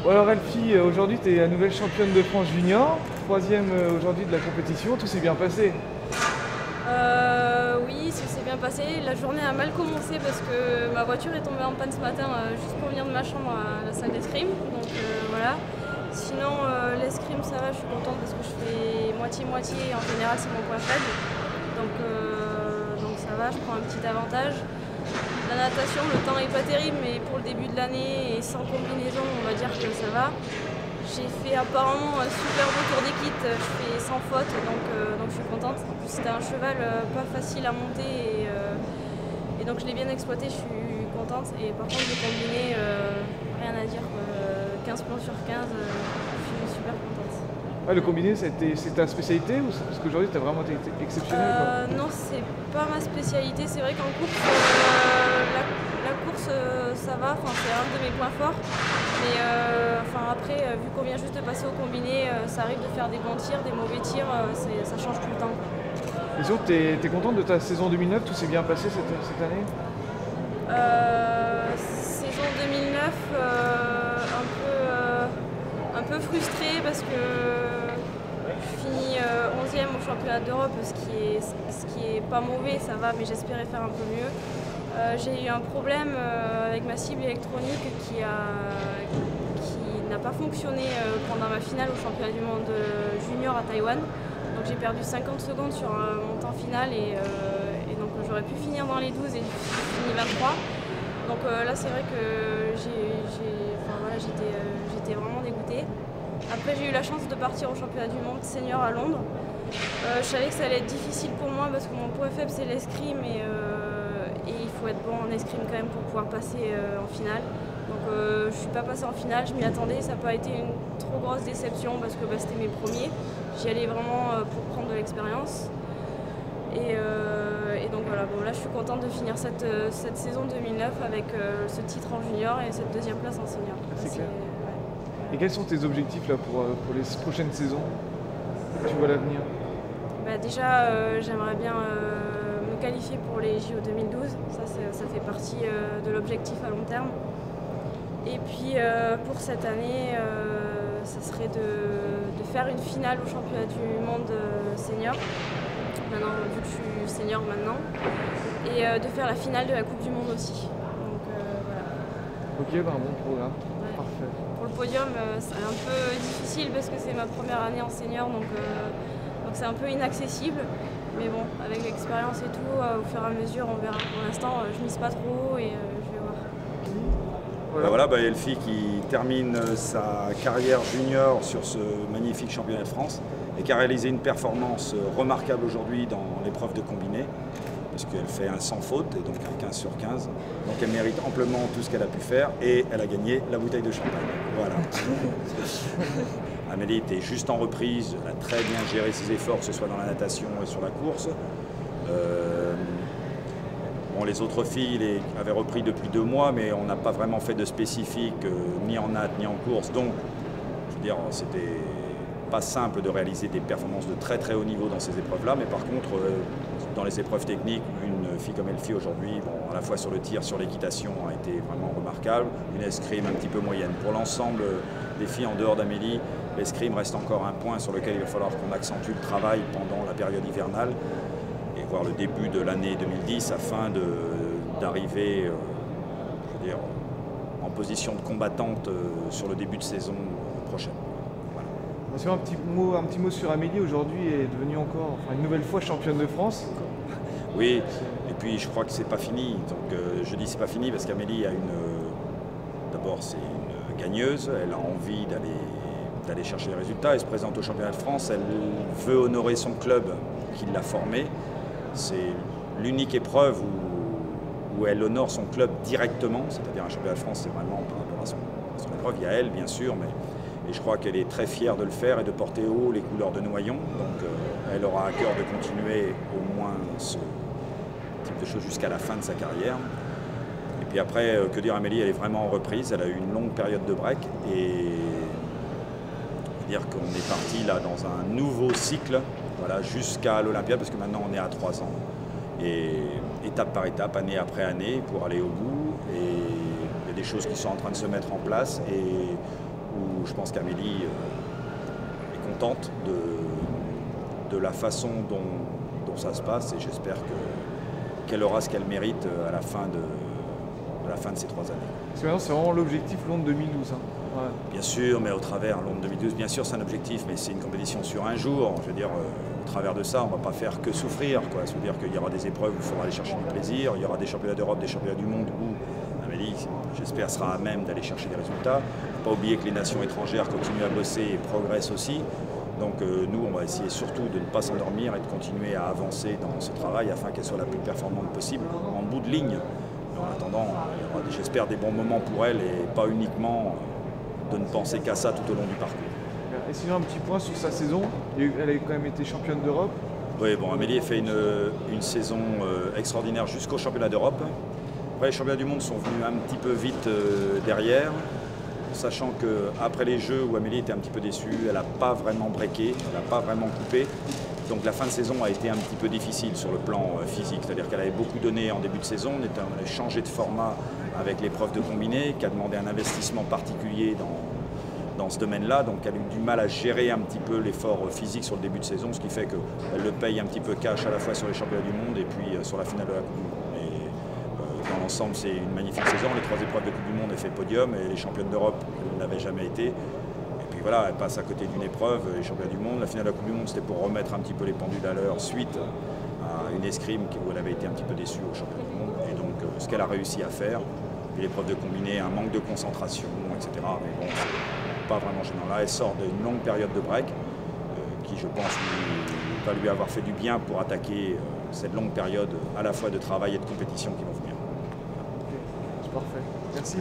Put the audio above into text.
Bon alors Elfie, aujourd'hui tu es la nouvelle championne de France junior, troisième aujourd'hui de la compétition, tout s'est bien passé. Oui, ça s'est bien passé. La journée a mal commencé parce que ma voiture est tombée en panne ce matin juste pour venir de ma chambre à la salle d'escrime. Donc voilà. Sinon, l'escrime ça va, je suis contente parce que je fais moitié-moitié. En général, c'est mon point faible. Donc ça va, je prends un petit avantage. La natation, le temps est pas terrible, mais pour le début de l'année et sans combinaison, on va dire que ça va. J'ai fait apparemment un super beau tour d'équipe, je fais sans faute, donc je suis contente. En plus c'était un cheval pas facile à monter et donc je l'ai bien exploité, je suis contente. Et par contre le combiné, rien à dire, 15 plans sur 15, je suis super contente. Ah, le combiné c'est ta spécialité ou parce qu'aujourd'hui tu as vraiment été exceptionnel quoi. Non, c'est pas ma spécialité, c'est vrai qu'en course, la course ça va, c'est un de mes points forts. Mais après, vu qu'on vient juste de passer au combiné, ça arrive de faire des bons tirs, des mauvais tirs, ça change tout le temps. Et surtout, t'es contente de ta saison 2009, tout s'est bien passé cette année? Saison 2009, un peu frustrée parce que je finis 11e au championnat d'Europe, ce qui est pas mauvais, ça va, mais j'espérais faire un peu mieux. J'ai eu un problème avec ma cible électronique qui n'a pas fonctionné pendant ma finale au championnat du monde junior à Taïwan. Donc j'ai perdu 50 secondes sur mon temps final et donc j'aurais pu finir dans les 12 et j'ai fini 23. Donc là c'est vrai que j'étais vraiment dégoûtée. Après j'ai eu la chance de partir au championnat du monde senior à Londres. Je savais que ça allait être difficile pour moi parce que mon point faible c'est l'escrime et il faut être bon en escrime quand même pour pouvoir passer en finale. Donc je ne suis pas passée en finale, je m'y attendais, ça n'a pas été une trop grosse déception parce que c'était mes premiers. J'y allais vraiment pour prendre de l'expérience. Et donc voilà, bon, là je suis contente de finir cette saison 2009 avec ce titre en junior et cette deuxième place en senior. C'est clair. Ouais. Et quels sont tes objectifs là, pour les prochaines saisons? Tu vois l'avenir? Déjà j'aimerais bien me qualifier pour les JO 2012, ça fait partie de l'objectif à long terme. Et puis pour cette année, ça serait de faire une finale au championnat du monde senior, maintenant, vu que je suis senior maintenant, et de faire la finale de la Coupe du Monde aussi. Donc voilà. Ok, un bon programme, Ouais. parfait. Pour le podium, c'est un peu difficile parce que c'est ma première année en senior, donc c'est un peu inaccessible. Mais bon, avec l'expérience et tout, au fur et à mesure, on verra. Pour l'instant, je mise pas trop et je vais voir. Voilà, Elfie qui termine sa carrière junior sur ce magnifique championnat de France et qui a réalisé une performance remarquable aujourd'hui dans l'épreuve de combiné, parce qu'elle fait un sans faute, et donc un 15 sur 15. Donc elle mérite amplement tout ce qu'elle a pu faire et elle a gagné la bouteille de champagne. Voilà. Amélie était juste en reprise, elle a très bien géré ses efforts, que ce soit dans la natation et sur la course. Bon, les autres filles avaient repris depuis 2 mois, mais on n'a pas vraiment fait de spécifique, ni en nat, ni en course. Donc, je veux dire, c'était pas simple de réaliser des performances de très très haut niveau dans ces épreuves-là, mais par contre, dans les épreuves techniques, une fille comme Elfie aujourd'hui, bon, à la fois sur le tir, sur l'équitation, a été vraiment remarquable. Une escrime un petit peu moyenne. Pour l'ensemble des filles en dehors d'Amélie, l'escrime reste encore un point sur lequel il va falloir qu'on accentue le travail pendant la période hivernale et voir le début de l'année 2010 afin d'arriver en position de combattante sur le début de saison prochaine. Voilà. Un petit mot sur Amélie, aujourd'hui est devenue encore, une nouvelle fois championne de France. Oui, et puis je crois que c'est pas fini. Donc je dis c'est pas fini parce qu'Amélie d'abord c'est une gagneuse, elle a envie d'aller chercher les résultats, elle se présente au championnat de France, elle veut honorer son club qui l'a formée. C'est l'unique épreuve où elle honore son club directement, c'est-à-dire un championnat de France, c'est vraiment par rapport à son épreuve, il y a elle bien sûr, et je crois qu'elle est très fière de le faire et de porter haut les couleurs de Noyon, donc elle aura à cœur de continuer au moins ce type de choses jusqu'à la fin de sa carrière. Et puis après, que dire, Amélie, elle est vraiment en reprise, elle a eu une longue période de break et dire qu'on est parti là dans un nouveau cycle, voilà, jusqu'à l'Olympiade, parce que maintenant on est à 3 ans, et étape par étape, année après année, pour aller au bout, et il y a des choses qui sont en train de se mettre en place, et où je pense qu'Amélie est contente de la façon dont ça se passe, et j'espère qu'elle aura ce qu'elle mérite à la fin de ces 3 années. Parce que maintenant, c'est vraiment l'objectif Londres 2012. Hein. Ouais. Bien sûr, mais au travers, Londres 2012, bien sûr, c'est un objectif, mais c'est une compétition sur un jour. Je veux dire, au travers de ça, on ne va pas faire que souffrir, quoi. C'est-à-dire qu'il y aura des épreuves où il faudra aller chercher du plaisir, il y aura des championnats d'Europe, des championnats du monde où Amélie, j'espère, sera à même d'aller chercher des résultats. Il ne faut pas oublier que les nations étrangères continuent à bosser et progressent aussi. Donc nous, on va essayer surtout de ne pas s'endormir et de continuer à avancer dans ce travail afin qu'elle soit la plus performante possible, en bout de ligne. En attendant, il y aura, j'espère, des bons moments pour elle et pas uniquement de ne penser qu'à ça tout au long du parcours. Et sinon, un petit point sur sa saison. Elle a quand même été championne d'Europe. Oui, bon, Amélie a fait une saison extraordinaire jusqu'au championnat d'Europe. Après, les championnats du monde sont venus un petit peu vite derrière, sachant qu'après les Jeux où Amélie était un petit peu déçue, elle n'a pas vraiment breaké, elle n'a pas vraiment coupé. Donc la fin de saison a été un petit peu difficile sur le plan physique, c'est-à-dire qu'elle avait beaucoup donné en début de saison, on a changé de format avec l'épreuve de combiné, qui a demandé un investissement particulier dans ce domaine-là, donc elle a eu du mal à gérer un petit peu l'effort physique sur le début de saison, ce qui fait qu'elle le paye un petit peu cash à la fois sur les championnats du monde et puis sur la finale de la Coupe du Monde. Et dans l'ensemble, c'est une magnifique saison, les 3 épreuves de Coupe du Monde, elle fait podium, et les championnes d'Europe, elle n'avait jamais été. Et voilà, elle passe à côté d'une épreuve, les championnats du monde. La finale de la Coupe du Monde, c'était pour remettre un petit peu les pendules à l'heure suite à une escrime où elle avait été un petit peu déçue au championnat du monde. Et donc, ce qu'elle a réussi à faire, et l'épreuve de combiné, un manque de concentration, etc. Mais bon, c'est pas vraiment gênant. Là, elle sort d'une longue période de break, qui, je pense, va lui avoir fait du bien pour attaquer cette longue période à la fois de travail et de compétition qui vont venir. Ok, c'est parfait. Merci.